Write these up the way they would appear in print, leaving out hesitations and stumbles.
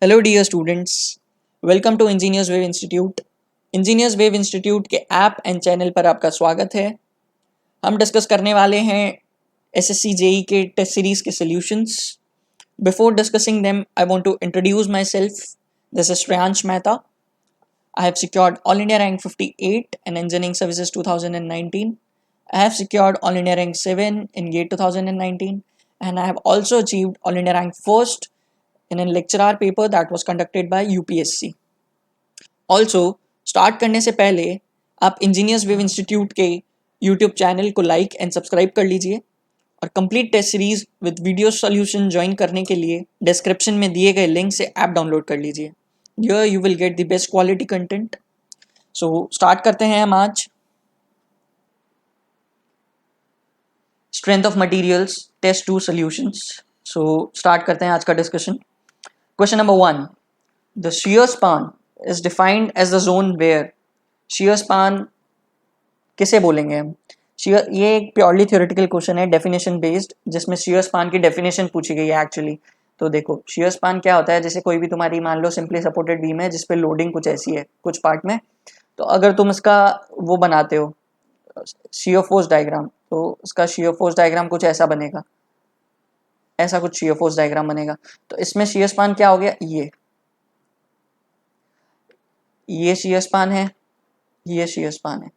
Hello dear students, welcome to Engineers Wave Institute. Engineers Wave Institute के app and channel पर आपका स्वागत है। हम डिस्कस करने वाले हैं एसएससी जेई के टेस्ट सीरीज के solutions. Before discussing them I want to introduce myself. This is Shreyansh Mehta. I have secured All India Rank 58 in Engineering Services 2019. I have secured All India Rank 7 in GATE 2019, and I have also achieved All India Rank 1st in a lecture paper that was conducted by UPSC. Also start करने से पहले आप Engineers Wave Institute के YouTube channel को like and subscribe कर लीजिए और complete test series with video solution join करने के लिए डिस्क्रिप्शन में दिए गए लिंक से ऐप डाउनलोड कर लीजिए। Here you will get the best quality content. So start करते हैं हम आज। Strength of materials test 2 solutions. So start करते हैं आज का discussion. Question number 1, the shear span is defined as the zone where shear span किसे बोलेंगे हम? shear, ये एक प्योरली थ्योरेटिकल क्वेश्चन है, डेफिनेशन बेस्ड, जिसमें shear span की डेफिनेशन पूछी गई है एक्चुअली। तो देखो shear span क्या होता है, जैसे कोई भी तुम्हारी मान लो सिंपली सपोर्टेड बीम है जिस पे लोडिंग कुछ ऐसी है कुछ पार्ट में, तो अगर तुम इसका वो बनाते हो shear force डायग्राम, तो इसका shear force डायग्राम कुछ ऐसा बनेगा, ऐसा कुछ shear force डायग्राम बनेगा। तो इसमें shear span क्या हो गया, ये shear span है, ये shear span है।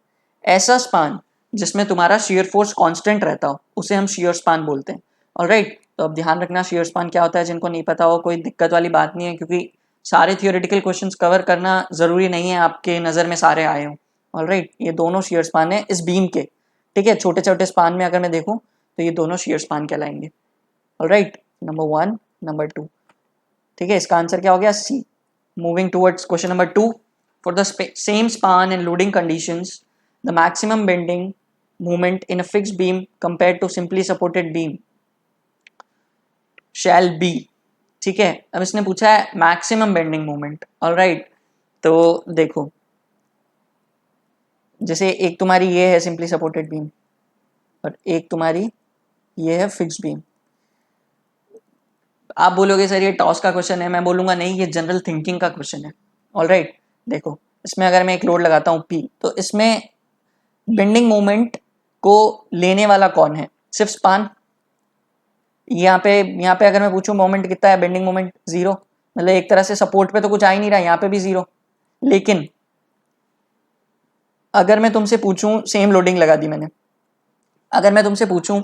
ऐसा स्पान जिसमें तुम्हारा shear फोर्स कांस्टेंट रहता हो उसे हम shear span बोलते हैं। ऑलराइट, तो अब ध्यान रखना shear span क्या होता है, जिनको नहीं पता हो कोई दिक्कत वाली बात नहीं है, क्योंकि सारे थियोरेटिकल क्वेश्चंस कवर करना जरूरी नहीं है आपके नज़र में सारे आए हों। ऑलराइट, ये दोनों shear span है इस बीम के। ठीक है, छोटे छोटे स्पान में अगर मैं देखूं तो ये दोनों shear span कहलाएंगे। Alright, number 1, number 2। ठीक है, इसका आंसर क्या हो गया, C. Moving towards question number 2, for the same span and loading conditions, the maximum bending moment in a fixed beam compared to simply supported beam shall be। ठीक है, अब इसने पूछा है मैक्सिमम बेंडिंग मोमेंट। ऑलराइट, तो देखो जैसे एक तुम्हारी ये है सिंपली सपोर्टेड बीम और एक तुम्हारी ये है फिक्स्ड बीम। आप बोलोगे सर ये टॉस का क्वेश्चन है, मैं बोलूंगा नहीं, ये जनरल थिंकिंग का क्वेश्चन है। ऑलराइट, देखो इसमें अगर मैं एक लोड लगाता हूँ P, तो इसमें बेंडिंग मोमेंट को लेने वाला कौन है, सिर्फ स्पान। यहाँ पे अगर मैं पूछूं मोमेंट कितना है, बेंडिंग मोमेंट 0, मतलब एक तरह से सपोर्ट पे तो कुछ आ ही नहीं रहा, यहाँ पे भी 0। लेकिन अगर मैं तुमसे पूछूं, सेम लोडिंग लगा दी मैंने, अगर मैं तुमसे पूछूं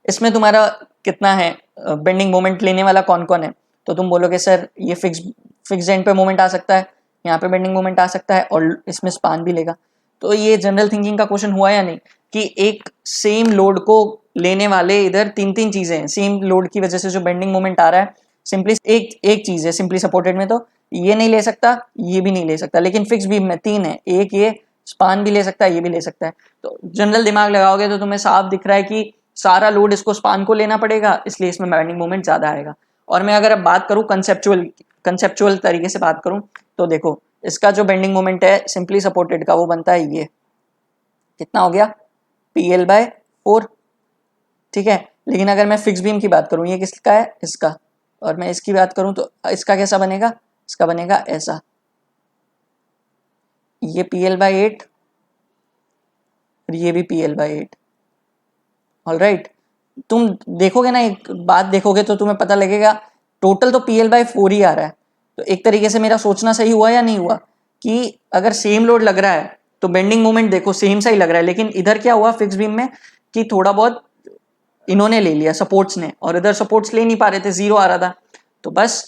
इसमें तुम्हारा कितना है बेंडिंग मोमेंट लेने वाला कौन कौन है, तो तुम बोलोगे सर ये फिक्स एंड पे मोमेंट आ सकता है, यहाँ पे बेंडिंग मोमेंट आ सकता है और इसमें स्पान भी लेगा। तो ये जनरल थिंकिंग का क्वेश्चन हुआ या नहीं, कि एक सेम लोड को लेने वाले इधर तीन तीन चीजें हैं, सेम लोड की वजह से जो बेंडिंग मोमेंट आ रहा है सिंपली एक एक चीज है, सिंपली सपोर्टेड में तो ये नहीं ले सकता, ये भी नहीं ले सकता, लेकिन फिक्स बीम में तीन है, एक ये स्पान भी ले सकता है, ये भी ले सकता है। तो जनरल दिमाग लगाओगे तो तुम्हें साफ दिख रहा है कि सारा लोड इसको स्पान को लेना पड़ेगा, इसलिए इसमें बेंडिंग मोमेंट ज्यादा आएगा। और मैं अगर अब बात करूं कंसेप्चुअल तरीके से बात करूं, तो देखो इसका जो बेंडिंग मोमेंट है सिंपली सपोर्टेड का वो बनता है ये, कितना हो गया, PL/4। ठीक है, लेकिन अगर मैं फिक्स बीम की बात करूं, ये किसका है, इसका, और मैं इसकी बात करूं तो इसका कैसा बनेगा, इसका बनेगा ऐसा, ये PL/8 और ये भी PL/8। ऑलराइट, तुम देखोगे ना, एक बात देखोगे तो तुम्हें पता लगेगा टोटल तो PL/4 ही आ रहा है। तो एक तरीके से मेरा सोचना सही हुआ या नहीं हुआ, कि अगर सेम लोड लग रहा है तो बेंडिंग मोमेंट देखो सेम सा ही लग रहा है, लेकिन इधर क्या हुआ फिक्स बीम में कि थोड़ा बहुत इन्होंने ले लिया सपोर्ट्स ने, और इधर सपोर्ट्स ले नहीं पा रहे थे, 0 आ रहा था। तो बस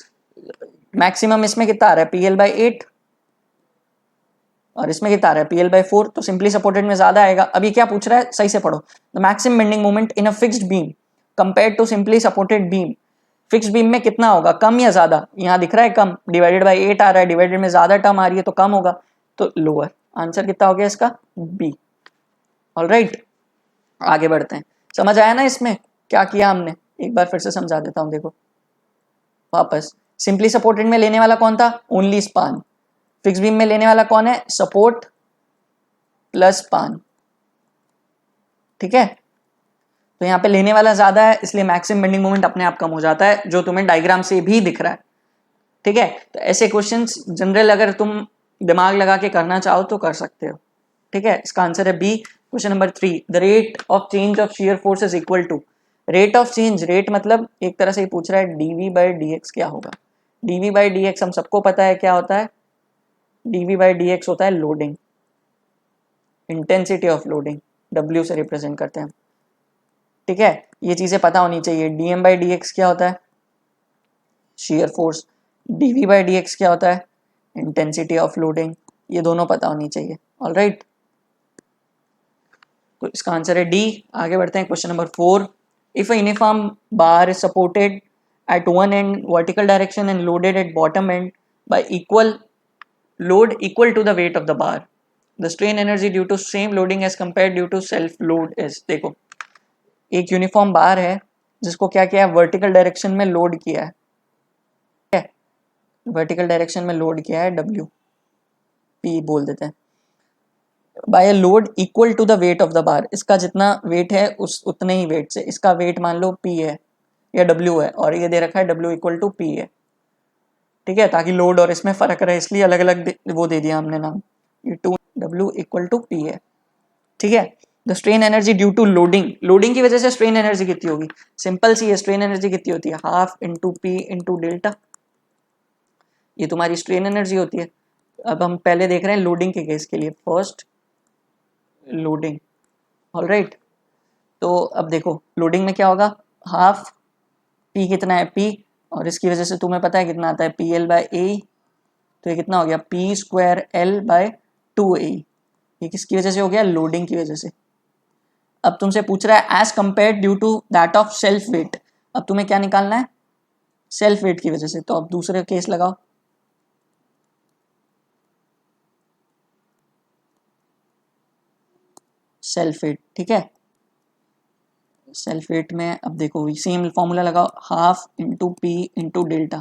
मैक्सिमम इसमें कितना आ रहा है, PL/8, और इसमें कितना आ रहा है, PL/4, तो सिंपली सपोर्टेड में ज्यादा आएगा। अभी क्या पूछ रहा है, सही से पढ़ो, the maximum bending moment in a fixed beam compare to simply supported beam. Fixed beam में कितना होगा, कम या ज्यादा, यहाँ दिख रहा है कम, डिवाइडेड बाई 8 आ रहा है, डिवाइडेड में ज्यादा टर्म आ रही है तो कम होगा, तो लोअर। आंसर कितना हो गया इसका, बी। ऑलराइट, आगे बढ़ते हैं। समझ आया ना इसमें क्या किया हमने, एक बार फिर से समझा देता हूं, देखो वापस। सिंपली सपोर्टेड में लेने वाला कौन था, ओनली स्पान। फिक्स बीम में लेने वाला कौन है, सपोर्ट प्लस स्पान। ठीक है, तो यहाँ पे लेने वाला ज्यादा है, इसलिए मैक्सिमम बेंडिंग मोमेंट अपने आप कम हो जाता है, जो तुम्हें डायग्राम से भी दिख रहा है। ठीक है, तो ऐसे क्वेश्चंस जनरल अगर तुम दिमाग लगा के करना चाहो तो कर सकते हो। ठीक है, इसका आंसर है B. Question number 3, the rate of change of shear force is equal to, rate of change, rate मतलब एक तरह से ही पूछ रहा है dv बाई डी एक्स क्या होगा। dv बाई डी एक्स हम सबको पता है क्या होता है, dv बाई डी एक्स होता है loading, intensity of loading, w से रिप्रेजेंट करते हैं। ठीक है, ये चीजें पता होनी चाहिए। dm बाई डी एक्स क्या होता है, shear force, dv by D x क्या होता है, इंटेंसिटी ऑफ लोडिंग, ये दोनों पता होनी चाहिए। ऑलराइट, तो इसका आंसर है डी। आगे बढ़ते हैं question number 4, if a uniform bar is supported at one end vertical direction and loaded at bottom end by equal load equal to the weight of the bar, the strain energy due to same loading as compared due to self load is, देखो एक uniform बार है जिसको क्या किया है, vertical direction में load किया है, वर्टिकल डायरेक्शन में लोड किया है, डब्ल्यू पी बोल देते हैं, by a load equal to the weight of the bar, इसका जितना वेट है उस उतने ही वेट से, इसका वेट मान लो पी है या डब्ल्यू है, और ये दे रखा है डब्ल्यू इक्वल टू पी है। ठीक है, ताकि लोड और इसमें फर्क रहे इसलिए अलग अलग वो दे दिया हमने नाम, ये two W equal to P है। ठीक है, the strain energy due to loading, loading की वजह से स्ट्रेन एनर्जी कितनी होगी, सिंपल सी है, स्ट्रेन एनर्जी कितनी होती है, half into P into delta, ये तुम्हारी स्ट्रेन एनर्जी होती है। अब हम पहले देख रहे हैं लोडिंग के केस के लिए, फर्स्ट लोडिंग। ऑलराइट, तो अब देखो लोडिंग में क्या होगा, हाफ पी कितना है पी, और इसकी वजह से तुम्हें पता है कितना आता है पी एल बाई ए, तो ये कितना हो गया P square L by 2a, ये किसकी वजह से हो गया, लोडिंग की वजह से। अब तुमसे पूछ रहा है as compare due to that of self weight, अब तुम्हें क्या निकालना है, सेल्फ वेट की वजह से, तो अब दूसरे केस लगाओ, सेल्फ वेट। ठीक है, सेल्फ वेट में अब देखो सेम फॉर्मूला लगाओ, half into P into delta,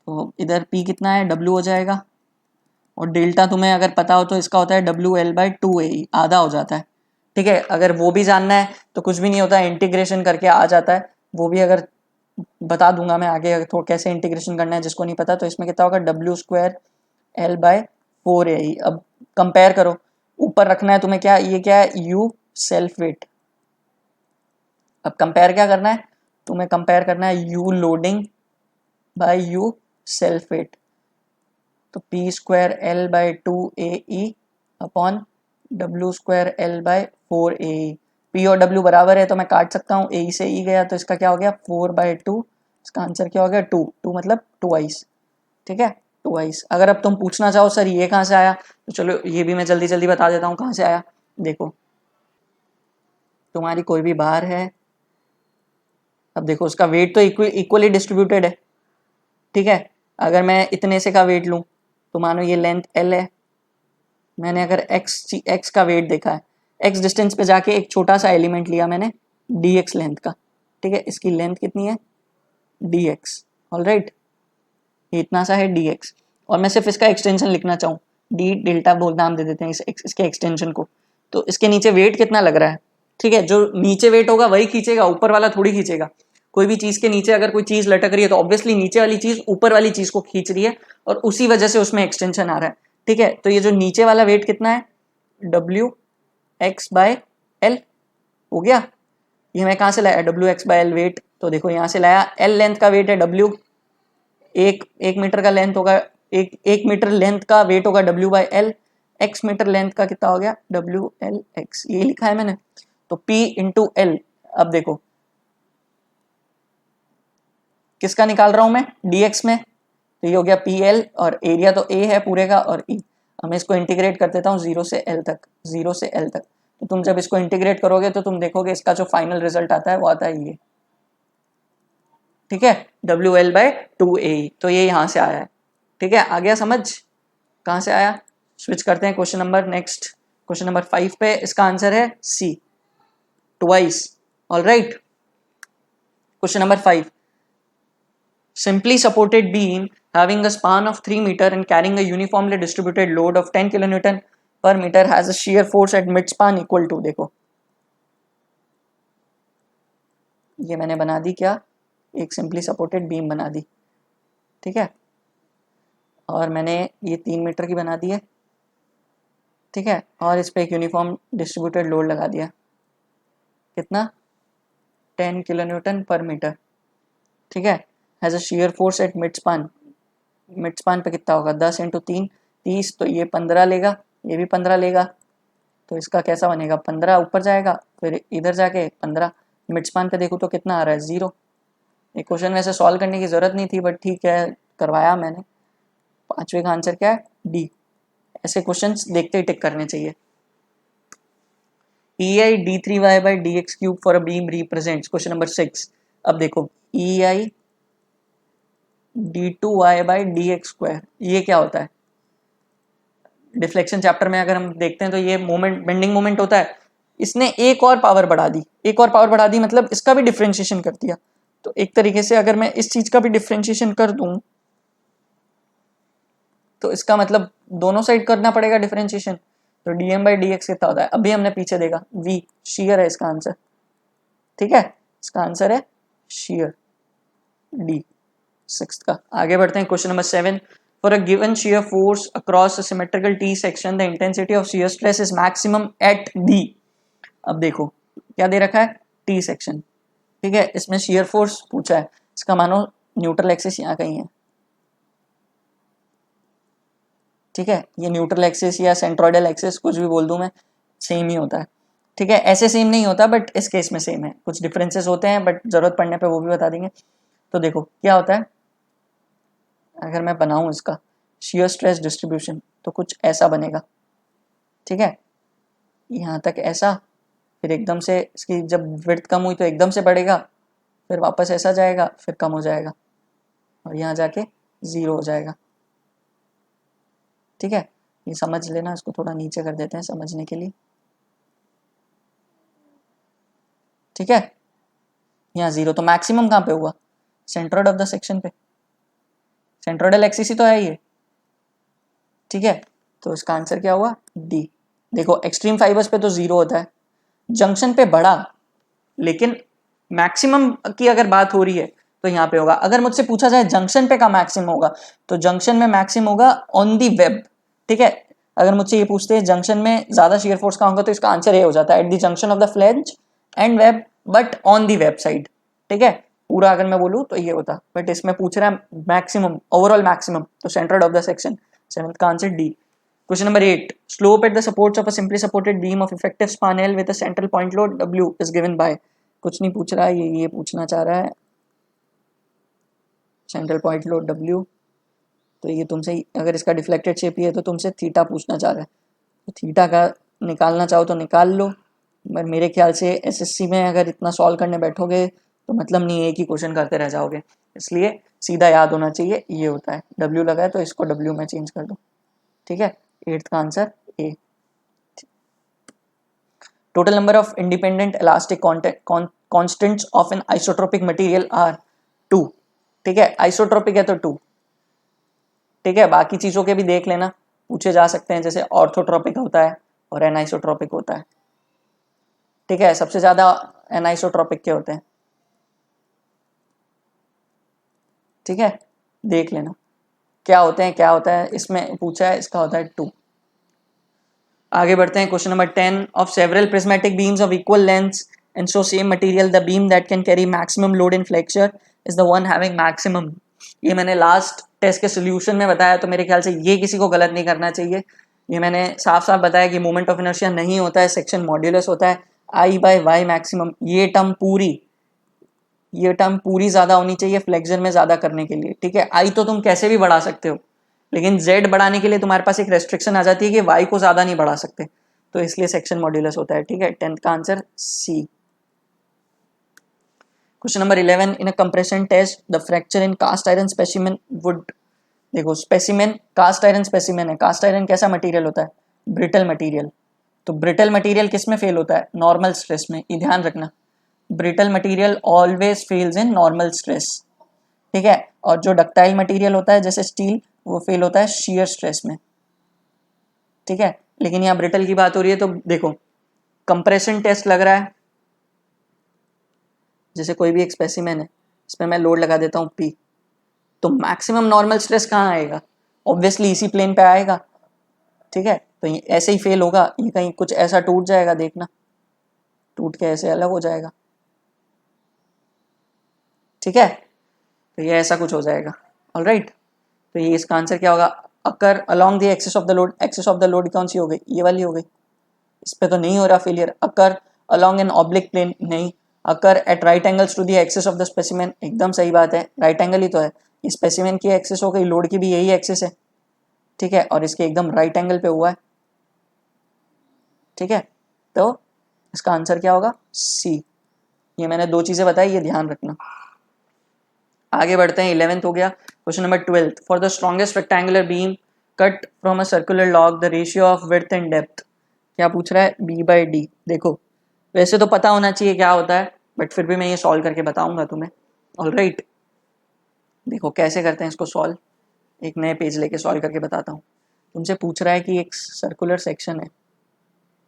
तो इधर पी कितना है डब्ल्यू हो जाएगा, और डेल्टा तुम्हें अगर पता हो तो इसका होता है डब्ल्यू एल बाई 2a, आधा हो जाता है। ठीक है, अगर वो भी जानना है तो कुछ भी नहीं होता है, इंटीग्रेशन करके आ जाता है, वो भी अगर बता दूंगा मैं आगे, अगर थोड़ा कैसे इंटीग्रेशन करना है जिसको नहीं पता, तो इसमें कितना होगा W square L by 4a। अब कंपेयर करो, ऊपर रखना है तुम्हें क्या, ये क्या है यू सेल्फ वेट, अब कंपेयर क्या करना है, तुम्हें कंपेयर करना है U loading by U self weight, तो P square L by 2a upon W square L by 4a, P और डब्ल्यू बराबर है तो मैं काट सकता हूँ, ए से ई गया तो इसका क्या हो गया 4/2, इसका आंसर क्या हो गया 2, 2 मतलब 2 ठीक है 2 अगर अब तुम पूछना चाहो सर ये कहाँ से आया, तो चलो ये भी मैं जल्दी जल्दी बता देता हूँ कहाँ से आया। देखो तुम्हारी कोई भी बार है, अब देखो उसका वेट तो इक्वली डिस्ट्रीब्यूटेड है। ठीक है, अगर मैं इतने से का वेट लूँ तो मानो ये लेंथ एल है, मैंने अगर एक्स का वेट देखा है, एक्स डिस्टेंस पे जाके एक छोटा सा एलिमेंट लिया मैंने डी एक्स लेंथ का, ठीक है, इसकी लेंथ कितनी है डी एक्स। ऑल राइट, ये इतना सा है डी एक्स, और मैं सिर्फ इसका एक्सटेंशन लिखना चाहूँ, डी डेल्टा बोल नाम दे देते हैं इसके एक्सटेंशन को, तो इसके नीचे वेट कितना लग रहा है। ठीक है, जो नीचे वेट होगा वही खींचेगा, ऊपर वाला थोड़ी खींचेगा। कोई भी चीज के नीचे अगर कोई चीज लटक रही है तो ऑब्वियसली नीचे वाली चीज ऊपर वाली चीज को खींच रही है, और उसी वजह से उसमें एक्सटेंशन आ रहा है। ठीक है, तो ये जो नीचे वाला वेट कितना है डब्ल्यू एक्स बाय एल हो गया, ये मैं कहाँ से लाया W X by L weight, तो देखो यहाँ से लाया, एल लेंथ का वेट है डब्ल्यू, एक मीटर का लेंथ होगा, एक मीटर लेंथ का वेट होगा W by L, X metre length का कितना हो गया डब्ल्यू एल एक्स, ये लिखा है मैंने, तो पी इंटू एल। अब देखो किसका निकाल रहा हूं मैं डी एक्स में, तो ये हो गया पी एल, और एरिया तो ए है पूरे का, और ई, अब मैं इसको इंटीग्रेट कर देता हूँ 0 से एल तक, 0 से एल तक, तो तुम जब इसको इंटीग्रेट करोगे तो तुम देखोगे इसका जो फाइनल रिजल्ट आता है वो आता है ये। ठीक है, डब्ल्यू एल बाय 2a, तो ये यहां से आया है। ठीक है, आ गया समझ कहां से आया। स्विच करते हैं question number next, question number 5 पे, इसका आंसर है C twice. All right, question number 5, simply supported beam having a span of 3 meter and carrying a uniformly distributed load of 10 kilonewton per meter has a shear force at mid span equal to, देखो ये मैंने बना दी क्या, एक simply supported beam बना दी। ठीक है, और मैंने ये 3 मीटर की बना दी है, ठीक है, और इस पर एक यूनिफॉर्म डिस्ट्रीब्यूटेड लोड लगा दिया, कितना 10 किलो न्यूटन पर मीटर, ठीक है। Has a shear force at mid span, mid span पे कितना होगा 10 इंटू 3 30, तो ये 15 लेगा, ये भी 15 लेगा, तो इसका कैसा बनेगा 15 ऊपर जाएगा फिर इधर जाके 15, मिड स्पान पे देखूँ तो कितना आ रहा है 0। ये क्वेश्चन वैसे सॉल्व करने की ज़रूरत नहीं थी बट ठीक है करवाया मैंने। पांचवे का आंसर क्या है डी। ऐसे क्वेश्चंस देखते ही टिक करने चाहिए। EI d3y by dx cube for a beam represents, question number 6। अब देखो EI d2y by dx square, ये क्या होता है? डिफ्लेक्शन चैप्टर में अगर हम देखते हैं तो ये मोमेंट बेंडिंग मोमेंट होता है, इसने एक और पावर बढ़ा दी, एक और पावर बढ़ा दी मतलब इसका भी डिफ्रेंशिएशन कर दिया। तो एक तरीके से अगर मैं इस चीज का भी डिफ्रेंशिएशन कर दूं तो इसका मतलब दोनों साइड करना पड़ेगा डिफरेंशिएशन, तो dm by dx कितना होता है अभी हमने पीछे देखा, v शीयर है इसका आंसर, ठीक है, इसका आंसर है शीयर, डी 6 का। आगे बढ़ते हैं question number 7। For a given shear force across a symmetrical T section the intensity of shear stress is maximum at D. अब देखो क्या दे रखा है टी सेक्शन, ठीक है, इसमें शीयर फोर्स पूछा है, इसका मानो न्यूट्रल एक्सिस यहाँ कहीं है, ठीक है, ये न्यूट्रल एक्सिस या सेंट्रोइडल एक्सिस कुछ भी बोल दूं मैं, सेम ही होता है, ठीक है। ऐसे सेम नहीं होता बट इस केस में सेम है, कुछ डिफरेंसेस होते हैं बट जरूरत पड़ने पे वो भी बता देंगे। तो देखो क्या होता है, अगर मैं बनाऊं इसका शियर स्ट्रेस डिस्ट्रीब्यूशन तो कुछ ऐसा बनेगा, ठीक है, यहाँ तक ऐसा, फिर एकदम से इसकी जब विड्थ कम हुई तो एकदम से बढ़ेगा, फिर वापस ऐसा जाएगा, फिर कम हो जाएगा और यहाँ जाके 0 हो जाएगा, ठीक है। ये समझ लेना, इसको थोड़ा नीचे कर देते हैं समझने के लिए, ठीक है। यहाँ 0 तो मैक्सिमम कहाँ पे हुआ सेंट्रोइड ऑफ द सेक्शन पे, सेंट्रोइडल एक्सिस ही तो है ये, ठीक है। तो इसका आंसर क्या हुआ डी। देखो एक्सट्रीम फाइबर्स पे तो 0 होता है, जंक्शन पे बढ़ा, लेकिन मैक्सिमम की अगर बात हो रही है तो यहाँ पे होगा। अगर मुझसे पूछा जाए जंक्शन पे का मैक्सिमम होगा तो जंक्शन में मैक्सिमम होगा ऑन दी वेब, ठीक है। अगर मुझसे ये पूछते हैं जंक्शन में ज्यादा शियर फोर्स कहाँ होगा तो इसका आंसर ये हो जाता है at the junction of the flange and web but on the web side, ठीक है। पूरा अगर मैं बोलूँ तो ये होता, बट इसमें पूछ रहा है मैक्सिमम, ओवरऑल मैक्सिमम, तो centroid of the section, seventh का answer D. Question number 8. Slope at the supports of a simply supported beam of effective span L with a central point load W is given by, कुछ नहीं पूछ रहा है, ये पूछना चाह रहा है सेंट्रल पॉइंट लोड W, तो ये तुमसे अगर इसका डिफ्लेक्टेड शेप ही है तो तुमसे थीटा पूछना चाह रहा है, तो थीटा का निकालना चाहो तो निकाल लो, पर मेरे ख्याल से एसएससी में अगर इतना सॉल्व करने बैठोगे तो मतलब नहीं है, एक ही क्वेश्चन करते रह जाओगे, इसलिए सीधा याद होना चाहिए ये होता है। W लगा है तो इसको W में चेंज कर दो, ठीक है। 8th का answer A. Total number of independent elastic constants of an isotropic material are 2, ठीक है, आइसोट्रोपिक है तो 2, ठीक है। बाकी चीजों के भी देख लेना, पूछे जा सकते हैं, जैसे ऑर्थोट्रोपिक होता है और एनाइसोट्रोपिक होता है, ठीक है। सबसे ज्यादा एनाइसोट्रोपिक के होते हैं, ठीक है, देख लेना क्या होते हैं, क्या होता है, इसमें पूछा है, इसका होता है 2। आगे बढ़ते हैं question number 10। Of several prismatic beams of equal lengths and so same material the beam that can carry maximum load in flexure is the one having maximum. ये मैंने लास्ट टेस्ट के सोल्यूशन में बताया, तो मेरे ख्याल से ये किसी को गलत नहीं करना चाहिए। ये मैंने साफ साफ बताया कि मोमेंट ऑफ इनर्शिया नहीं होता है, सेक्शन मॉड्यूलस होता है, आई बाय वाई मैक्सिमम। ये टर्म पूरी ज्यादा होनी चाहिए फ्लेक्सर में ज्यादा करने के लिए, ठीक है। आई तो तुम कैसे भी बढ़ा सकते हो, लेकिन जेड बढ़ाने के लिए तुम्हारे पास एक रेस्ट्रिक्शन आ जाती है कि वाई को ज्यादा नहीं बढ़ा सकते, तो इसलिए सेक्शन मॉड्यूलस होता है, ठीक है। 10th का answer C. Question number 11। In a compression test the fracture in cast iron specimen would, देखो स्पेसिमेन कास्ट आयरन स्पेसिमेन है, कास्ट आयरन कैसा मटेरियल होता है ब्रिटल मटेरियल, तो ब्रिटल मटेरियल किस में फेल होता है नॉर्मल स्ट्रेस में, ये ध्यान रखना, brittle material always fails in normal stress, ठीक है। और जो डक्टाइल मटेरियल होता है जैसे स्टील वो फेल होता है शियर स्ट्रेस में, ठीक है। लेकिन यहाँ ब्रिटल की बात हो रही है तो देखो कंप्रेशन टेस्ट लग रहा है, जैसे कोई भी एक स्पेसिमेन है, इस पर मैं लोड लगा देता हूँ P, तो मैक्सिमम नॉर्मल स्ट्रेस कहाँ आएगा? ऑब्वियसली इसी प्लेन पे आएगा, ठीक है। तो ये ऐसे ही फेल होगा, ये कहीं कुछ ऐसा टूट जाएगा, देखना टूट के ऐसे अलग हो जाएगा, ठीक है। तो ये ऐसा कुछ हो जाएगा, ऑलराइट। तो ये इसका आंसर क्या होगा? Occur along the axis of the load. Axis of the load कौन सी हो गई? ये वाली हो गई। इस पे तो नहीं हो रहा failure. Occur along an oblique plane, नहीं। Occur at right angles to the axis of the specimen, एकदम सही बात है, राइट एंगल ही तो है। इस स्पेसिमेन की एक्सिस हो गई, लोड की भी यही एक्सिस है, ठीक है, और इसके एकदम राइट एंगल पे हुआ है, ठीक है। तो इसका आंसर क्या होगा? सी। ये मैंने दो चीजें बताई, ये ध्यान रखना। आगे बढ़ते हैं, 11th हो गया। Question number 12, for the strongest rectangular beam cut from a circular log the ratio of width and depth. क्या पूछ रहा है? B by D. देखो वैसे तो पता होना चाहिए क्या होता है, बट फिर भी मैं ये सॉल्व करके बताऊंगा तुम्हें, ऑलराइट। देखो कैसे करते हैं इसको सॉल्व, एक नए पेज लेके सॉल्व करके बताता हूँ। तुमसे पूछ रहा है कि एक सर्कुलर सेक्शन है,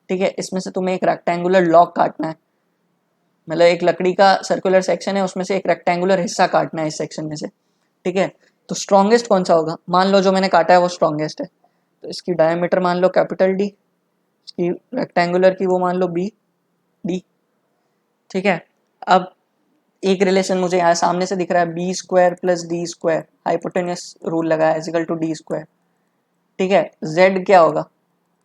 ठीक है, इसमें से तुम्हें एक रेक्टेंगुलर लॉग काटना है, मतलब एक लकड़ी का सर्कुलर सेक्शन है, उसमें से एक रेक्टेंगुलर हिस्सा काटना है इस सेक्शन में से, ठीक है। तो स्ट्रॉन्गेस्ट कौन सा होगा? मान लो जो मैंने काटा है वो स्ट्रॉन्गेस्ट है, तो इसकी डायमीटर मान लो कैपिटल डी, इसकी रेक्टेंगुलर की वो मान लो बी डी, ठीक है। अब एक रिलेशन मुझे यहाँ सामने से दिख रहा है, B square plus D square, hypotenuse rule लगा है, इजिकल टू डी स्क्वायर, ठीक है। जेड क्या होगा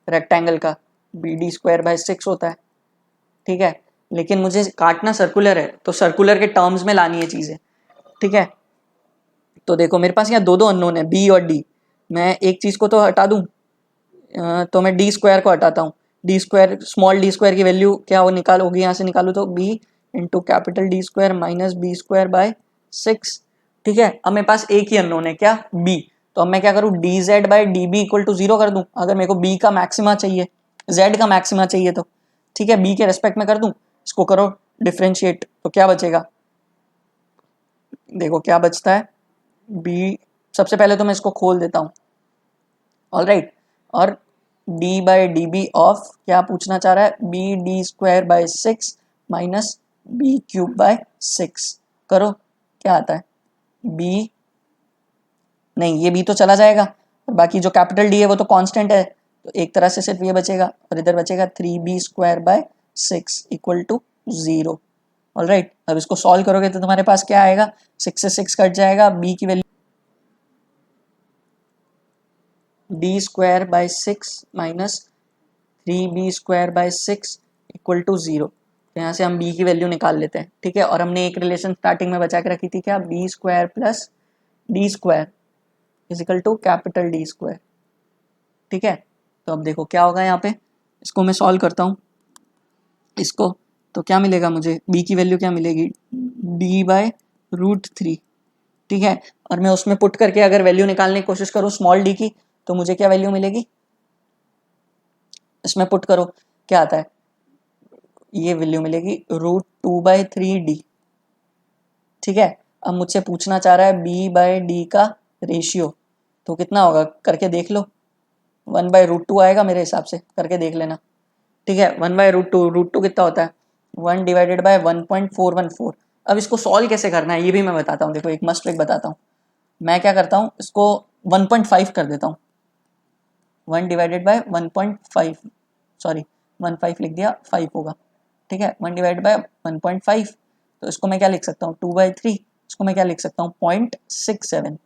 रेक्टेंगल का? बी डी स्क्वायर बाई 6 होता है, ठीक है। लेकिन मुझे काटना सर्कुलर है, तो सर्कुलर के टर्म्स में लानी है चीजें, ठीक है। तो देखो मेरे पास यहाँ दो दो अननोन है, बी और डी। मैं एक चीज को तो हटा दूं, तो मैं डी स्क्वायर को हटाता हूँ। D square, small D square की वैल्यू क्या वो निकाल होगी, यहाँ से निकालू तो B into capital D square minus B square by 6, ठीक है। अब मेरे पास एक ही अननोन है, क्या? बी। तो अब मैं क्या करूँ? D Z by D B equal to 0 कर दूं, अगर मेरे को बी का मैक्सिमा चाहिए, जेड का मैक्सिमा चाहिए तो, ठीक है। बी के रेस्पेक्ट में कर दूं, इसको करो डिफ्रेंशिएट, तो क्या बचेगा? देखो क्या बचता है, बी, सबसे पहले तो मैं इसको खोल देता हूँ, ऑलराइट। और D by D B of क्या पूछना चाह रहा है? B D square by 6 minus B cube by 6, करो क्या आता है? बी, नहीं ये बी तो चला जाएगा, और बाकी जो कैपिटल डी है वो तो कांस्टेंट है, तो एक तरह से सिर्फ ये बचेगा, और इधर बचेगा 3b square by 6 equal to 0, all right. अब इसको सॉल्व करोगे तो तुम्हारे पास क्या आएगा? 6 से 6 कट जाएगा, बी की value D square by 6 minus 3b square by 6 equal to 0। तो यहाँ से हम b की वैल्यू निकाल लेते हैं, ठीक है। और हमने एक रिलेशन स्टार्टिंग में बचा के रखी थी, क्या? b square plus D square equal to capital D square, ठीक है। तो अब देखो क्या होगा यहाँ पे, इसको मैं सॉल्व करता हूँ इसको, तो क्या मिलेगा मुझे? b की वैल्यू क्या मिलेगी? d बाय √3, ठीक है। और मैं उसमें पुट करके अगर वैल्यू निकालने की कोशिश करूँ स्मॉल d की, तो मुझे क्या वैल्यू मिलेगी? इसमें पुट करो क्या आता है? ये वैल्यू मिलेगी √2/3d, ठीक है। अब मुझसे पूछना चाह रहा है b बाय डी का रेशियो, तो कितना होगा करके देख लो, 1/√2 आएगा मेरे हिसाब से, करके देख लेना, ठीक है। 1/√2, √2 कितना होता है? 1 डिवाइडेड बाय 1.414। अब इसको सॉल्व कैसे करना है ये भी मैं बताता हूँ, देखो एक मस्ट ट्रिक बताता हूँ। मैं क्या करता हूँ, इसको 1.5 कर देता हूँ, 1 डिवाइडेड बाय 1.5, सॉरी 1.5 लिख दिया, 5 होगा, ठीक है। 1 डिवाइड बाय 1.5, तो इसको मैं क्या लिख सकता हूँ? 2/3, इसको मैं क्या लिख सकता हूँ? 0.67,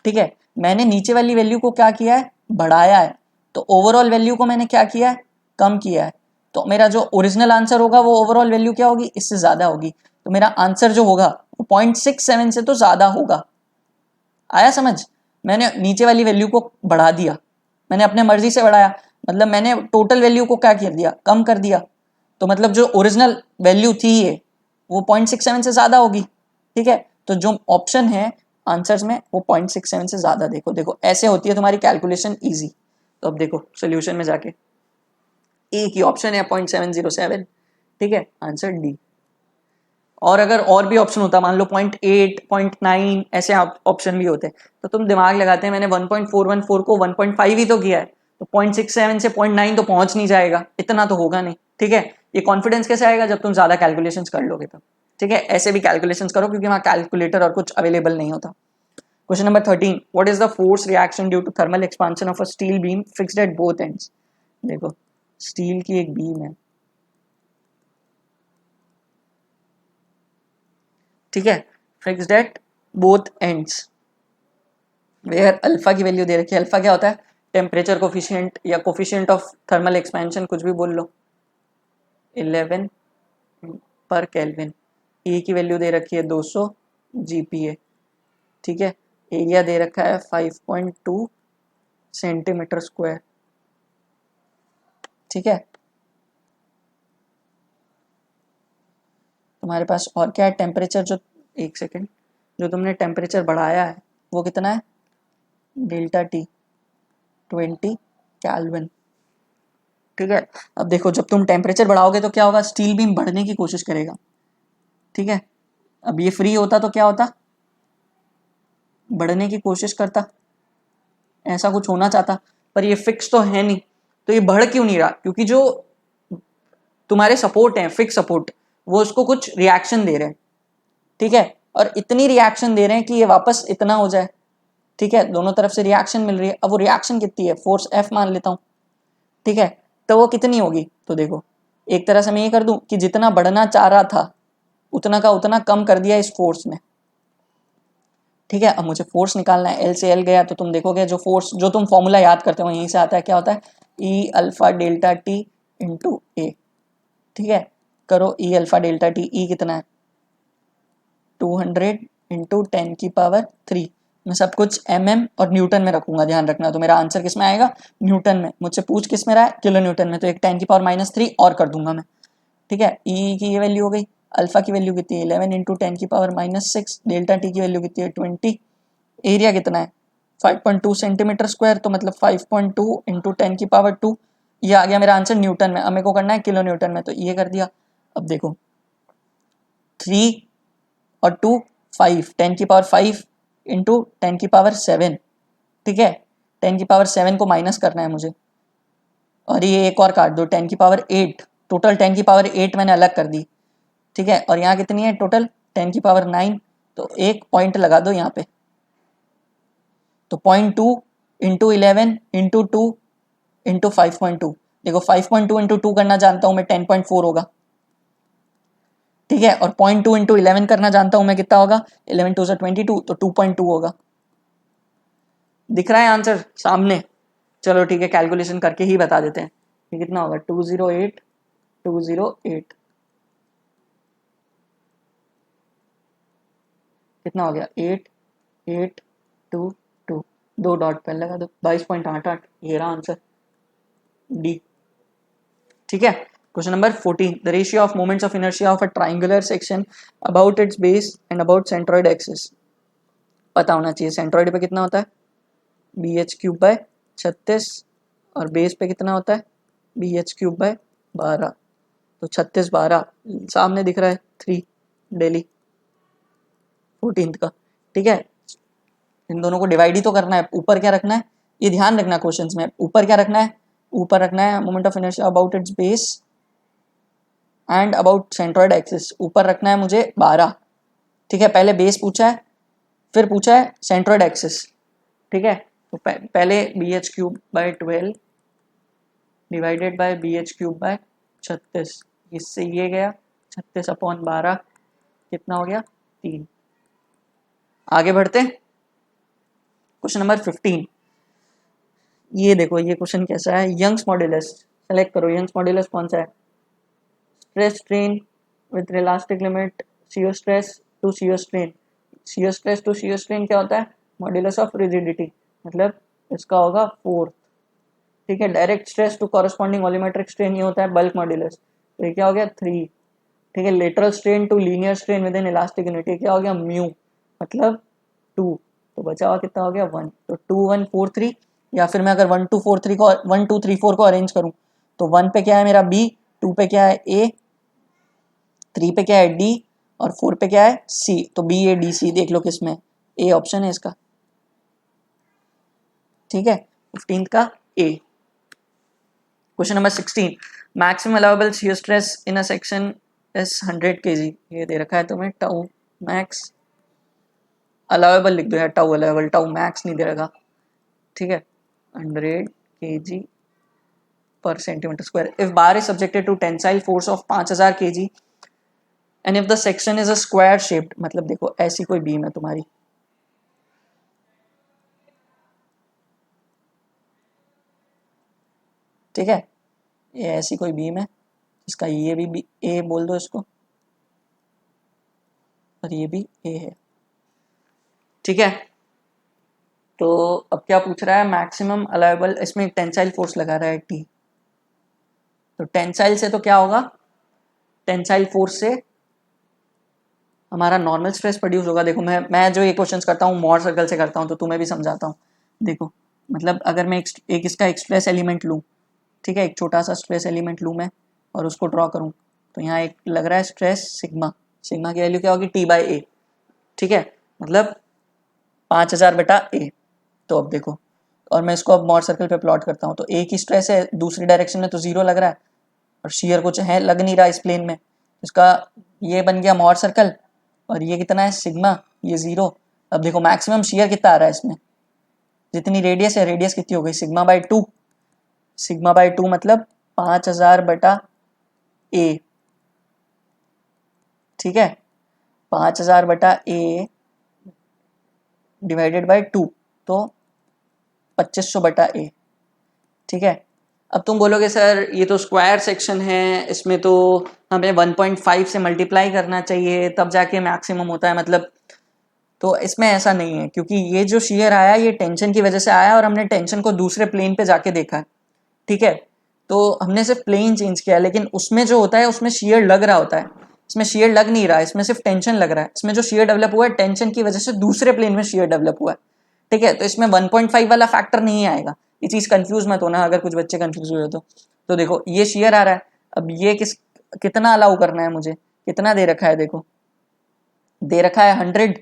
ठीक है। मैंने नीचे वाली वैल्यू को क्या किया है? बढ़ाया है, तो ओवरऑल वैल्यू को मैंने क्या किया है? कम किया है। तो मेरा जो ओरिजिनल आंसर होगा वो ओवरऑल वैल्यू क्या होगी? इससे ज्यादा होगी, तो मेरा आंसर जो होगा वो 0.67 से तो ज्यादा होगा। आया समझ? मैंने नीचे वाली वैल्यू को बढ़ा दिया, मैंने अपने मर्जी से बढ़ाया, मतलब मैंने टोटल वैल्यू को क्या कर दिया? कम कर दिया। तो मतलब जो ओरिजिनल वैल्यू थी ये, वो 0.67 से ज्यादा होगी, ठीक है। तो जो ऑप्शन है आंसर्स में वो 0.67 से ज्यादा, देखो देखो ऐसे होती है तुम्हारी कैलकुलेशन इजी। तो अब देखो सोल्यूशन में जाके एक ही ऑप्शन है 0.707, ठीक है, आंसर डी। और अगर और भी ऑप्शन होता, मान लो 0.8, 0.9 ऐसे ऑप्शन भी होते, तो तुम दिमाग लगाते हैं, मैंने 1.414 को 1.5 ही तो किया है, तो 0.67 से 0.9 तो पहुंच नहीं जाएगा, इतना तो होगा नहीं, ठीक है। ये कॉन्फिडेंस कैसे आएगा? जब तुम ज्यादा कैलकुलेशंस कर लोगे तब, ठीक है। ऐसे भी कैलकुलेशंस करो, क्योंकि वहाँ कैलकुलेटर और कुछ अवेलेबल नहीं होता, question number 13, what is the force reaction due to thermal expansion of a steel beam fixed at both ends. देखो स्टील की एक बीम है, ठीक है, fixed at both ends, where alpha की वैल्यू दे रखी है। अल्फा क्या होता है, टेम्परेचर कोफिशिएंट या कोफिशिएंट ऑफ थर्मल एक्सपेंशन, कुछ भी बोल लो, 11 पर केल्विन। ई की वैल्यू दे रखी है 200 GPa, ठीक है। एरिया दे रखा है 5.2 सेंटीमीटर स्क्वायर, ठीक है। तुम्हारे पास और क्या है, टेम्परेचर जो, एक सेकेंड, जो तुमने टेम्परेचर बढ़ाया है वो कितना है, डेल्टा टी 20 केल्विन, ठीक है। अब देखो जब तुम टेम्परेचर बढ़ाओगे तो क्या होगा, स्टील बीम बढ़ने की कोशिश करेगा, ठीक है। अब ये फ्री होता तो क्या होता, बढ़ने की कोशिश करता, ऐसा कुछ होना चाहता, पर ये फिक्स तो है नहीं, तो ये बढ़ क्यों नहीं रहा, क्योंकि जो तुम्हारे सपोर्ट हैं, फिक्स सपोर्ट, वो उसको कुछ रिएक्शन दे रहे हैं, ठीक है। और इतनी रिएक्शन दे रहे हैं कि ये वापस इतना हो जाए, ठीक है, दोनों तरफ से रिएक्शन मिल रही है। अब वो रिएक्शन कितनी है, फोर्स F मान लेता हूँ, ठीक है, तो वो कितनी होगी, तो देखो एक तरह से मैं ये कर दूं कि जितना बढ़ना चाह रहा था उतना का उतना कम कर दिया इस फोर्स ने, ठीक है। अब मुझे फोर्स निकालना है, एल से एल गया तो तुम देखोगे जो फोर्स, जो तुम फॉर्मूला याद करते हो यहीं से आता है, क्या होता है, ई अल्फा डेल्टा टी इंटू ए, ठीक है। करो ई अल्फा डेल्टा टी, ई कितना है 200 इंटू 10⁻³ मैं सब कुछ mm और न्यूटन में रखूंगा, ध्यान रखना। तो मेरा आंसर किस में आएगा, न्यूटन में। मुझसे पूछ किस में रहा है, किलो न्यूटन में, तो एक 10⁻³ और कर दूंगा मैं, ठीक है। ई की ये वैल्यू हो गई, अल्फा की वैल्यू कितनी है 11 इंटू 10⁻⁻6, डेल्टा टी की वैल्यू कितनी है 20, एरिया कितना है 5.2 सेंटीमीटर स्क्वायर, तो मतलब 5.2 इंटू 10⁻², ये आ गया मेरा आंसर न्यूटन में। अब मेरे को करना है किलो न्यूटन में, तो ये कर दिया। अब देखो 3 और 2 5, 10⁵ इंटू 10⁻7, ठीक है। 10⁻7 को माइनस करना है मुझे, और ये एक और काट दो 10⁸, टोटल 10⁸ मैंने अलग कर दी, ठीक है। और यहाँ कितनी है टोटल 10⁹, तो एक पॉइंट लगा दो यहाँ पे, तो 0.2 इंटू 11 इंटू 2 इंटू 5.2, देखो 5.2 इंटू 2 करना जानता हूँ मैं, 10.4 होगा, ठीक है। और 0.2 इंटू 11 करना जानता हूँ मैं, कितना होगा, 11 2 22, तो 2.2 होगा। दिख रहा है आंसर सामने, चलो ठीक है, कैलकुलेशन करके ही बता देते हैं। ये कितना होगा 208 208, कितना हो गया 8822, दो डॉट पहले लगा दो, 22.88, ये रहा आंसर डी, ठीक है। Question number 14, the ratio of moments of inertia of a triangular section about it's base and about centroid axis पता होना चाहिए। सेंट्रॉइड पे कितना होता है BH³/36, और बेस पे कितना होता है BH³/12, तो 36 12 सामने दिख रहा है 3 डेली 14th का, ठीक है। इन दोनों को डिवाइड ही तो करना है, ऊपर क्या रखना है, ये ध्यान रखना क्वेश्चंस में, ऊपर क्या रखना है, ऊपर रखना है moment of inertia about it's base and about centroid axis, ऊपर रखना है मुझे 12, ठीक है। पहले बेस पूछा है, फिर पूछा है सेंट्रॉइड एक्सिस, ठीक है। तो पहले BH³/12 डिवाइडेड बाय BH³/36, इससे ये गया 36/12, कितना हो गया 3। आगे बढ़ते, क्वेश्चन नंबर 15, ये देखो ये क्वेश्चन कैसा है, यंग्स मॉड्यूलस सेलेक्ट करो। यंग्स मॉड्यूलस कौन सा है, stress strain with elastic limit, shear stress to shear strain. Shear stress to shear strain क्या होता है, मॉड्यूलस ऑफ रिजिडिटी, मतलब इसका होगा 4, ठीक है। Direct stress to corresponding volumetric strain ये होता है बल्क मॉड्यूलस, तो ये क्या हो गया 3, ठीक है। Lateral strain to linear strain within elastic unit, ये क्या हो गया म्यू, मतलब 2, तो बचा हुआ कितना हो गया 1, तो 2 1 4 3, या फिर मैं अगर 1 2 4 3 को 1 2 3 4 को अरेंज करूं, तो 1 पे क्या है मेरा B, 2 पे क्या है A, 3 पे क्या है D, और 4 पे क्या है C, तो BADC देख लो किसमें, A ऑप्शन है इसका, ठीक है। 15th का A। Question number 16, maximum allowable shear stress in a section is 100 kg, ये दे रखा है तुम्हें टाउ मैक्स अलाउेबल लिख दो यार, टाउ अलाउेबल, टाउ मैक्स नहीं दे रखा, ठीक है, 100 kg per centimeter square. If bar is subjected to tensile force of 5000 kg and if the section is a square shaped, मतलब देखो ऐसी कोई बीम है तुम्हारी, ठीक है, ये ऐसी कोई बीम है, इसका ये भी ए बोल दो इसको, और ये भी ए है, ठीक है। तो अब क्या पूछ रहा है, मैक्सिमम अलाउेबल, इसमें टेंसाइल फोर्स लगा रहा है टी, तो टेंसाइल से तो क्या होगा, टेंसाइल फोर्स से हमारा नॉर्मल स्ट्रेस प्रोड्यूस होगा। देखो मैं जो ये क्वेश्चंस करता हूँ मोर सर्कल से करता हूँ, तो तुम्हें भी समझाता हूँ। देखो मतलब अगर मैं एक इसका एक स्ट्रेस एलिमेंट लूँ, ठीक है, एक छोटा सा स्ट्रेस एलिमेंट लूँ मैं और उसको ड्रॉ करूँ, तो यहाँ एक लग रहा है स्ट्रेस सिग्मा, सिग्मा की वैल्यू क्या होगी, टी बाई ए, ठीक है, मतलब 5000 बटा ए। तो अब देखो, और मैं इसको अब मोर सर्कल पे प्लॉट करता हूँ, तो ए की स्ट्रेस है दूसरी डायरेक्शन में तो जीरो लग रहा है, और शेयर कुछ है लग नहीं रहा इस प्लेन में, इसका ये बन गया मोर सर्कल, और ये कितना है सिग्मा, ये जीरो। अब देखो मैक्सिमम शेयर कितना आ रहा है इसमें, जितनी रेडियस है, रेडियस कितनी हो गई, sigma by two, sigma by two मतलब 5000 बटा ए, ठीक है, 5000 बटा ए डिवाइडेड बाई टू, तो 2500 बटा ए, ठीक है। अब तुम बोलोगे सर ये तो स्क्वायर सेक्शन है, इसमें तो हमें 1.5 से मल्टीप्लाई करना चाहिए तब जाके मैक्सिमम होता है, मतलब, तो इसमें ऐसा नहीं है, क्योंकि ये जो शेयर आया ये टेंशन की वजह से आया, और हमने टेंशन को दूसरे प्लेन पे जाके देखा है, ठीक है, तो हमने सिर्फ प्लेन चेंज किया है, लेकिन उसमें जो होता है उसमें शेयर लग रहा होता है, इसमें शेयर लग नहीं रहा है, इसमें सिर्फ टेंशन लग रहा है, इसमें जो शेयर डेवलप हुआ है टेंशन की वजह से दूसरे प्लेन में शेयर डेवलप हुआ है, ठीक है, तो इसमें 1.5 वाला फैक्टर नहीं आएगा, ये चीज कंफ्यूज मत होना अगर कुछ बच्चे कंफ्यूज हुए तो देखो ये शेयर आ रहा है, अब ये कितना अलाउ करना है मुझे, कितना दे रखा है, देखो दे रखा है 100,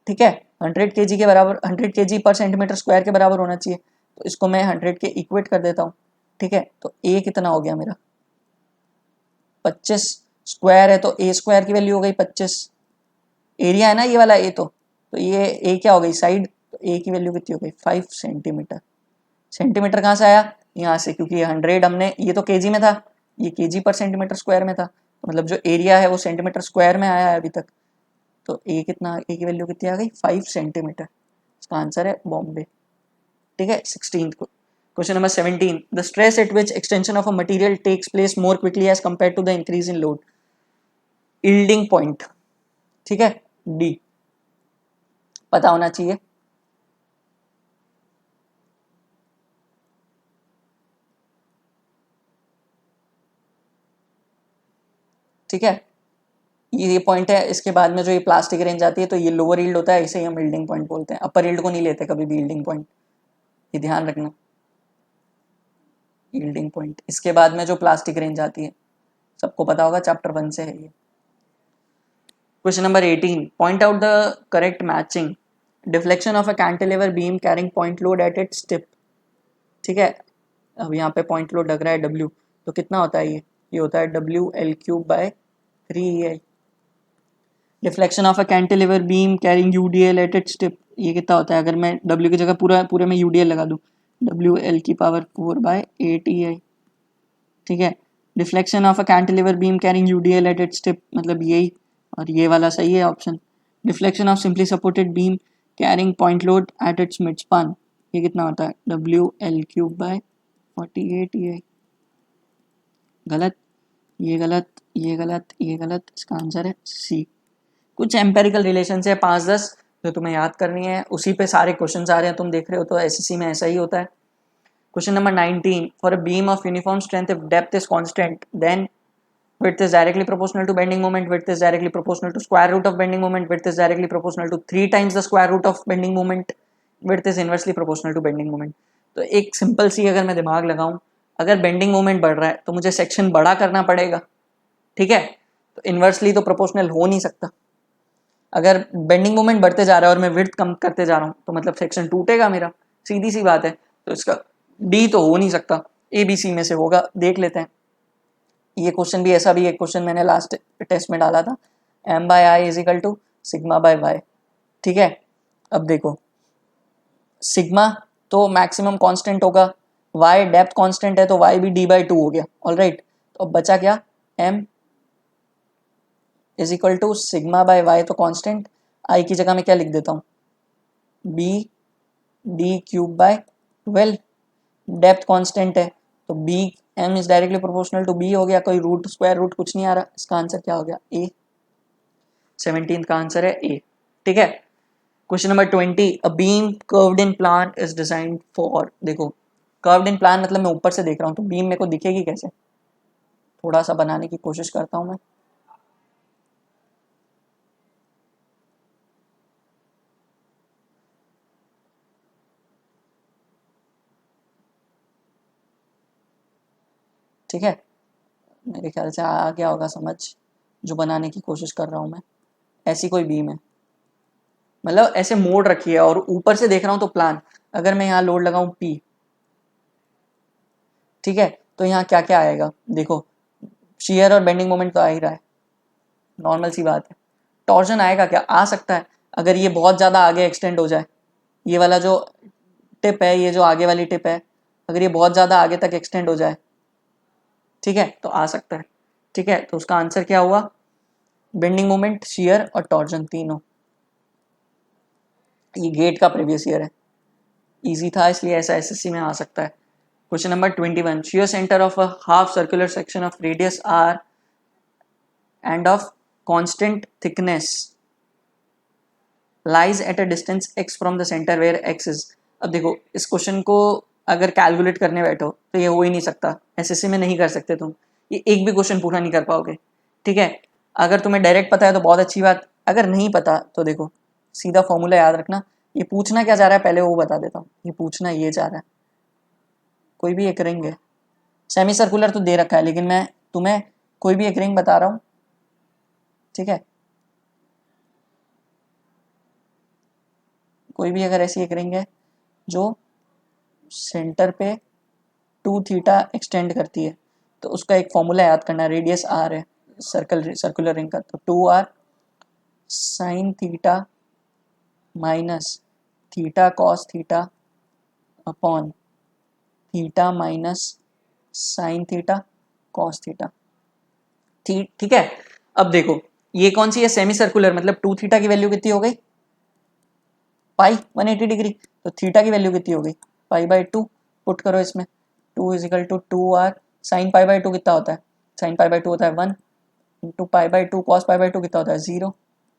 ठीक है, 100 kg के बराबर, 100 kg पर सेंटीमीटर स्क्वायर के बराबर होना चाहिए, तो इसको मैं 100 के इक्वेट कर देता हूँ, ठीक है, तो ए कितना हो गया मेरा 25, स्क्वायर है तो ए स्क्वायर की वैल्यू हो गई 25, एरिया है ना ये वाला ए, तो ये ए क्या हो गई साइड, तो ए की वैल्यू कितनी हो गई 5 सेंटीमीटर, सेंटीमीटर कहाँ से आया, यहाँ से, क्योंकि ये 100 हमने, ये तो केजी में था, ये केजी पर सेंटीमीटर स्क्वायर में था, तो मतलब जो एरिया है वो सेंटीमीटर स्क्वायर में आया है अभी तक, तो ए कितना, ए की वैल्यू कितनी आ गई 5 सेंटीमीटर, इसका आंसर है बॉम्बे, ठीक है। 16th question number 17, the stress at which extension of a material takes place more quickly as compare to the increase in load, yielding point, ठीक है, डी पता होना चाहिए, ठीक है, ये पॉइंट है, इसके बाद में जो ये प्लास्टिक रेंज आती है तो ये लोअर यील्ड होता है, इसे हम यील्डिंग पॉइंट बोलते हैं, अपर यील्ड को नहीं लेते कभी भी यील्डिंग पॉइंट, ये ध्यान रखना, यील्डिंग पॉइंट, इसके बाद में जो प्लास्टिक रेंज आती है, सबको पता होगा चैप्टर 1 से है ये। Question number 18, point out the correct matching deflection of a cantilever beam carrying point load at its tip, ठीक है, अब यहाँ पे पॉइंट लोड लग रहा है W, तो कितना होता है ये होता है WL3/3EI, deflection of a cantilever beam carrying UDL at its tip, ये कितना होता है, अगर मैं W की जगह पूरे में UDL लगा दूँ, WL4/8EI, ठीक है, deflection of a cantilever beam carrying UDL at its tip, मतलब यही, और ये वाला सही है option, deflection of simply supported beam carrying point load at its mid span, ये कितना होता है WL3/48EI, गलत, ये गलत, ये गलत, ये गलत, इसका आंसर है सी। कुछ एम्पेरिकल रिलेशन है 5-10 जो तुम्हें याद करनी है, उसी पे सारे क्वेश्चन आ रहे हैं, तुम देख रहे हो, तो एसएससी में ऐसा ही होता है। Question number 19, for a beam of uniform strength if depth is constant then width is directly proportional to bending moment, width is directly proportional to square root of bending moment, width is directly proportional to 3 times the square root of bending moment, width is inversely proportional to bending moment। तो एक simple सी अगर मैं दिमाग लगाऊं, अगर bending moment बढ़ रहा है तो मुझे सेक्शन बड़ा करना पड़ेगा, ठीक है, तो इन्वर्सली तो प्रोपोर्शनल हो नहीं सकता, अगर बेंडिंग मोमेंट बढ़ते जा रहा है और मैं विड्थ कम करते जा रहा हूँ तो मतलब सेक्शन टूटेगा मेरा, सीधी सी बात है, तो इसका डी तो हो नहीं सकता, ए बी सी में से होगा, देख लेते हैं। ये क्वेश्चन भी ऐसा भी एक क्वेश्चन मैंने लास्ट टेस्ट में डाला था, m/i = सिग्मा बाय वाई, ठीक है, अब देखो सिग्मा तो मैक्सिमम कांस्टेंट होगा, y डेप्थ कांस्टेंट है तो y भी d/2 हो गया, ऑलराइट। तो अब बचा क्या, m is equal to sigma by Y, तो कांस्टेंट i की जगह में क्या लिख देता हूँ, b d³/12, डेप्थ कांस्टेंट है तो b m is directly proportional to b हो गया, कोई रूट स्क्वायर रूट कुछ नहीं आ रहा, इसका आंसर क्या हो गया, a। 17 का आंसर है a, ठीक है। Question number 20, a beam curved in plan is designed for, देखो कर्व्ड इन प्लान मतलब मैं ऊपर से देख रहा हूँ तो बीम मेरे को दिखेगी कैसे, थोड़ा सा बनाने की कोशिश करता हूँ मैं। ठीक है, मेरे ख्याल से आ गया होगा समझ जो बनाने की कोशिश कर रहा हूँ मैं। ऐसी कोई बीम है, मतलब ऐसे मोड़ रखी है और ऊपर से देख रहा हूँ तो प्लान, अगर मैं यहाँ लोड लगाऊं P, ठीक है, तो यहाँ क्या क्या आएगा, देखो शेयर और बेंडिंग मोमेंट तो आ ही रहा है, नॉर्मल सी बात है। टॉर्जन आएगा क्या, आ सकता है अगर ये बहुत ज़्यादा आगे एक्सटेंड हो जाए, ये वाला जो टिप है, ये जो आगे वाली टिप है, अगर ये बहुत ज़्यादा आगे तक एक्सटेंड हो जाए, ठीक है, तो आ सकता है। ठीक है, तो उसका आंसर क्या हुआ, बेंडिंग मोमेंट, शियर और टॉर्जन तीनों। ये गेट का प्रीवियस ईयर है, इजी था इसलिए ऐसा एसएससी में आ सकता है। Question number 21, shear center of a half circular section of radius r and of constant thickness lies at a distance x from the center where x is। अब देखो इस क्वेश्चन को अगर कैलकुलेट करने बैठो तो ये हो ही नहीं सकता, एसएससी में नहीं कर सकते तुम, ये एक भी क्वेश्चन पूरा नहीं कर पाओगे। ठीक है, अगर तुम्हें डायरेक्ट पता है तो बहुत अच्छी बात, अगर नहीं पता तो देखो सीधा फॉर्मूला याद रखना। ये पूछना क्या जा रहा है पहले वो बता देता हूँ, ये पूछना ये जा रहा है, कोई भी एक रिंग है, सेमी सर्कुलर तो दे रखा है लेकिन मैं तुम्हें कोई भी एक रिंग बता रहा हूँ, ठीक है, कोई भी अगर ऐसी एक रिंग है जो सेंटर पे 2θ एक्सटेंड करती है तो उसका एक फॉर्मूला याद करना, रेडियस r है सर्कुलर रिंग का, तो 2r sine theta minus theta cos theta upon theta minus sine theta cos theta. ठीक है, अब देखो ये कौन सी है, सेमी सर्कुलर, मतलब 2θ की वैल्यू कितनी हो गई, पाई 180 डिग्री, तो थीटा की वैल्यू कितनी हो गई, π/2, पुट करो इसमें, 2 is equal to 2r sign π/2 कितना होता है, साइन π/2 होता है 1 इंटू π/2 कॉस π/2 कितना होता है 0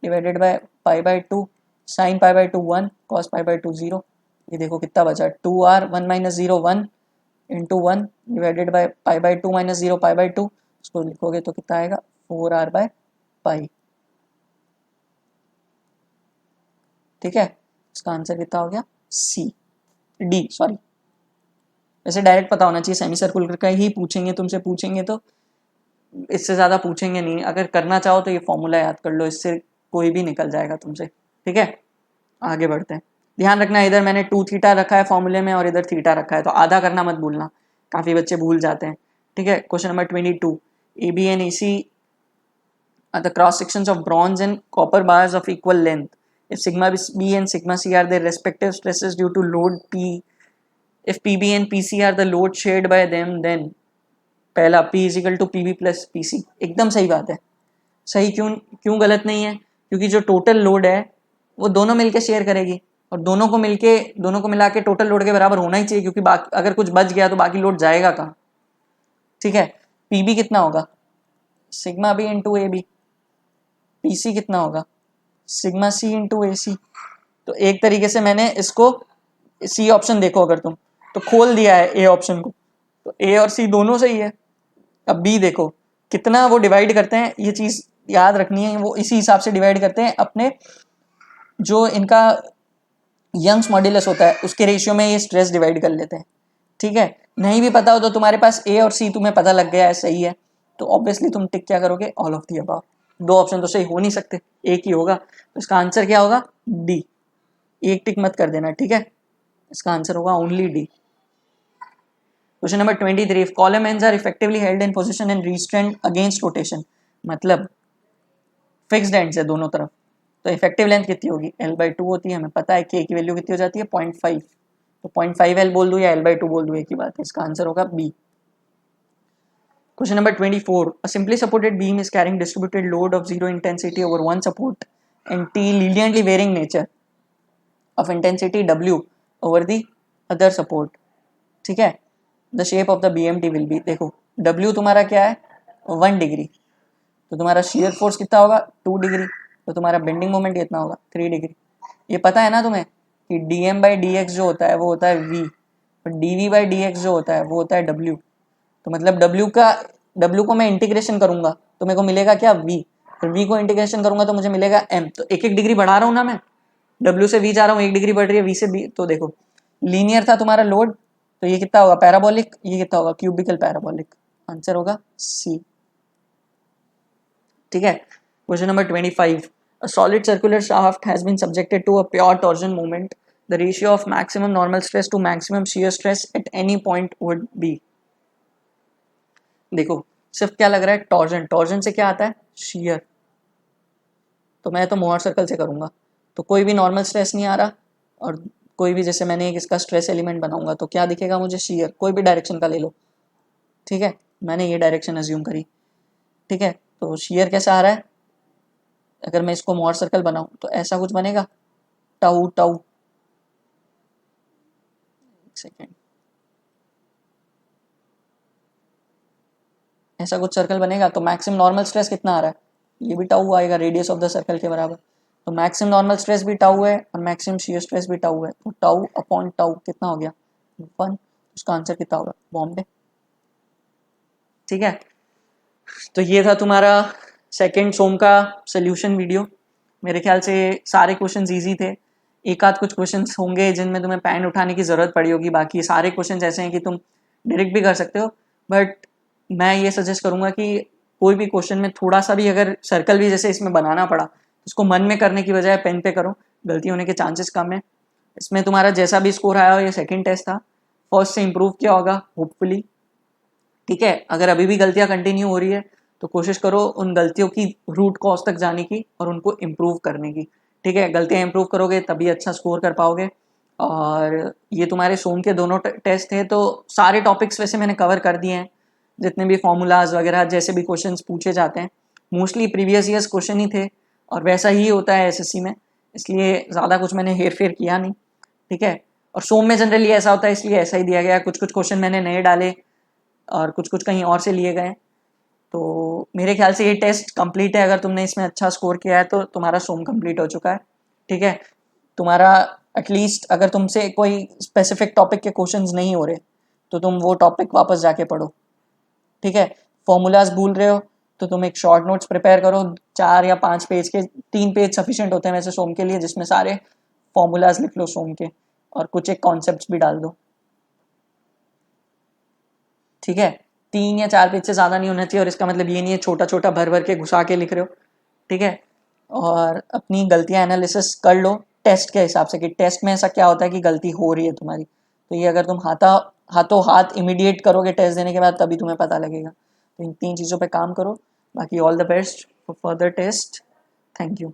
डिवाइडेड बाय π/2 साइन π/2 1 कॉस π/2 0। ये देखो कितना बचा, 2r 1 minus 0 1 into 1 divided by π/2 minus 0 π/2, उसको लिखोगे तो कितना आएगा 4r/π। ठीक है, इसका आंसर कितना हो गया, सी डी, सॉरी वैसे डायरेक्ट पता होना चाहिए, सेमी सर्कुलर का ही पूछेंगे तुमसे, पूछेंगे तो इससे ज़्यादा पूछेंगे नहीं, अगर करना चाहो तो ये फॉर्मूला याद कर लो, इससे कोई भी निकल जाएगा तुमसे। ठीक है, आगे बढ़ते हैं, ध्यान रखना इधर मैंने 2θ रखा है फॉर्मूले में और इधर थीटा रखा है, तो आधा करना मत भूलना, काफ़ी बच्चे भूल जाते हैं। ठीक है, question number 22, A B and A C are the cross sections of bronze and copper bars of equal length. If sigma b and sigma c are their respective stresses due to load P, if PB and PC are the load shared by them, then पहला P is equal to PB plus PC, एकदम सही बात है। सही क्यों क्यों गलत नहीं है, क्योंकि जो टोटल लोड है वो दोनों मिलके शेयर करेगी और दोनों को मिला के टोटल लोड के बराबर होना ही चाहिए, क्योंकि बाकी अगर कुछ बच गया तो बाकी लोड जाएगा कहाँ। ठीक है, PB कितना होगा, sigma B into A B, PC कितना होगा, सिग्मा सी इंटू ए सी। तो एक तरीके से मैंने इसको सी ऑप्शन देखो अगर तुम तो खोल दिया है ए ऑप्शन को, तो ए और सी दोनों सही है। अब बी देखो कितना वो डिवाइड करते हैं, ये चीज याद रखनी है, वो इसी हिसाब से डिवाइड करते हैं अपने जो इनका यंग्स मॉड्यूलस होता है उसके रेशियो में ये स्ट्रेस डिवाइड कर लेते हैं। ठीक है, नहीं भी पता हो तो तुम्हारे पास ए और सी तुम्हें पता लग गया है सही है, तो ऑब्वियसली तुम टिक क्या करोगे, ऑल ऑफ दी अबव। दो ऑप्शन तो सही हो नहीं सकते, एक ही होगा, तो इसका आंसर क्या होगा, डी। एक टिक मत कर देना, ठीक है, इसका आंसर होगा only D. Question number 23, column ends are effectively held in position and restrained against rotation, मतलब फिक्स्ड एंड्स है दोनों तरफ, तो इफेक्टिव लेंथ कितनी होगी, L/2 होती है, हमें पता है K की वैल्यू कितनी हो जाती है 0.5, तो 0.5 L बोल दूँ या L/2 बोल दूँ, एक ही बात है, इसका आंसर होगा B। Question number 24. A simply supported beam is carrying distributed load of zero intensity over one support and T linearly varying nature of intensity W over the other support. ठीक है, the shape of the BMT will be, देखो W तुम्हारा क्या है 1 degree, तो तुम्हारा shear force कितना होगा 2 डिग्री, तो तुम्हारा बेंडिंग मोमेंट कितना होगा 3 डिग्री। ये पता है ना तुम्हें कि dm/dx जो होता है वो होता है v, और dv/dx जो होता है वो होता है w। तो मतलब W को मैं इंटीग्रेशन करूंगा तो मेरे को मिलेगा क्या v, और v को इंटीग्रेशन करूंगा तो मुझे मिलेगा m। तो एक एक डिग्री बढ़ा रहा हूँ ना मैं, W से v जा रहा हूँ, एक डिग्री बढ़ रही है v से b। तो देखो लीनियर था तुम्हारा लोड, तो ये कितना होगा पैराबोलिक, ये कितना होगा क्यूबिकल पैराबोलिक, आंसर होगा C। ठीक है, question number 25। A solid circular shaft has been subjected to a pure torsion moment. The ratio of maximum normal stress to maximum shear stress at any point would be। देखो सिर्फ क्या लग रहा है torsion, torsion से क्या आता है shear, तो मैं तो मोहर सर्कल से करूंगा, तो कोई भी नॉर्मल स्ट्रेस नहीं आ रहा, और कोई भी जैसे मैंने एक इसका स्ट्रेस एलिमेंट बनाऊंगा तो क्या दिखेगा मुझे shear, कोई भी डायरेक्शन का ले लो। ठीक है, मैंने ये डायरेक्शन अज्यूम करी। ठीक है, तो shear कैसा आ रहा है, अगर मैं इसको मोहर सर्कल बनाऊं तो ऐसा कुछ बनेगा टाउ टाउ, एक सेकेंड, ऐसा कुछ सर्कल बनेगा, तो मैक्सिमम नॉर्मल स्ट्रेस कितना आ रहा है, ये भी टाउ आएगा रेडियस ऑफ द सर्कल के बराबर, तो मैक्सिमम नॉर्मल स्ट्रेस भी टाउ है और मैक्सिमम शियर स्ट्रेस भी टाउ है, तो टाउ अपॉन टाउ कितना हो गया 1, उसका आंसर कितना होगा बॉम्बे। ठीक है, तो ये था तुम्हारा सेकेंड सोम का सोल्यूशन वीडियो। मेरे ख्याल से सारे क्वेश्चंस इजी थे, एक आध कुछ क्वेश्चंस होंगे जिनमें तुम्हें पैन उठाने की ज़रूरत पड़ी होगी, बाकी सारे क्वेश्चंस ऐसे हैं कि तुम डायरेक्ट भी कर सकते हो, बट मैं ये सजेस्ट करूँगा कि कोई भी क्वेश्चन में थोड़ा सा भी अगर सर्कल भी जैसे इसमें बनाना पड़ा तो उसको मन में करने की बजाय पेन पे करो, गलती होने के चांसेस कम है। इसमें तुम्हारा जैसा भी स्कोर आया हो, ये सेकेंड टेस्ट था, फर्स्ट से इम्प्रूव किया होगा होपफुली। ठीक है, अगर अभी भी गलतियां कंटिन्यू हो रही है तो कोशिश करो उन गलतियों की रूट कॉज तक जाने की और उनको इम्प्रूव करने की। ठीक है, गलतियां इम्प्रूव करोगे तभी अच्छा स्कोर कर पाओगे। और ये तुम्हारे सोम के दोनों टेस्ट थे, तो सारे टॉपिक्स वैसे मैंने कवर कर दिए हैं, जितने भी फॉर्मूलाज वगैरह जैसे भी क्वेश्चंस पूछे जाते हैं मोस्टली प्रीवियस ईयर्स क्वेश्चन ही थे, और वैसा ही होता है एसएससी में, इसलिए ज़्यादा कुछ मैंने हेर फेर किया नहीं। ठीक है, और सोम में जनरली ऐसा होता है इसलिए ऐसा ही दिया गया, कुछ कुछ क्वेश्चन मैंने नए डाले और कुछ कुछ कहीं और से लिए गए। तो मेरे ख्याल से ये टेस्ट कंप्लीट है, अगर तुमने इसमें अच्छा स्कोर किया है तो तुम्हारा सोम कंप्लीट हो चुका है। ठीक है, तुम्हारा एटलीस्ट अगर तुमसे कोई स्पेसिफिक टॉपिक के क्वेश्चंस नहीं हो रहे तो तुम वो टॉपिक वापस जाके पढ़ो। ठीक है, फॉर्मूलाज भूल रहे हो तो तुम एक शॉर्ट नोट्स प्रिपेयर करो, 4 या 5 पेज के, 3 पेज सफिशिएंट होते हैं वैसे सोम के लिए, जिसमें सारे फॉर्मूलाज लिख लो सोम के और कुछ एक कॉन्सेप्ट्स भी डाल दो। ठीक है, 3 या 4 पेज से ज़्यादा नहीं होना चाहिए, और इसका मतलब ये नहीं है छोटा छोटा भर भर के घुसा के लिख रहे हो। ठीक है, और अपनी गलतियाँ एनालिसिस कर लो टेस्ट के हिसाब से कि टेस्ट में ऐसा क्या होता है कि गलती हो रही है तुम्हारी, तो ये अगर तुम हाथों हाथ इमीडिएट करोगे टेस्ट देने के बाद तभी तुम्हें पता लगेगा। तो इन 3 चीज़ों पे काम करो, बाकी all the best for further test. Thank you.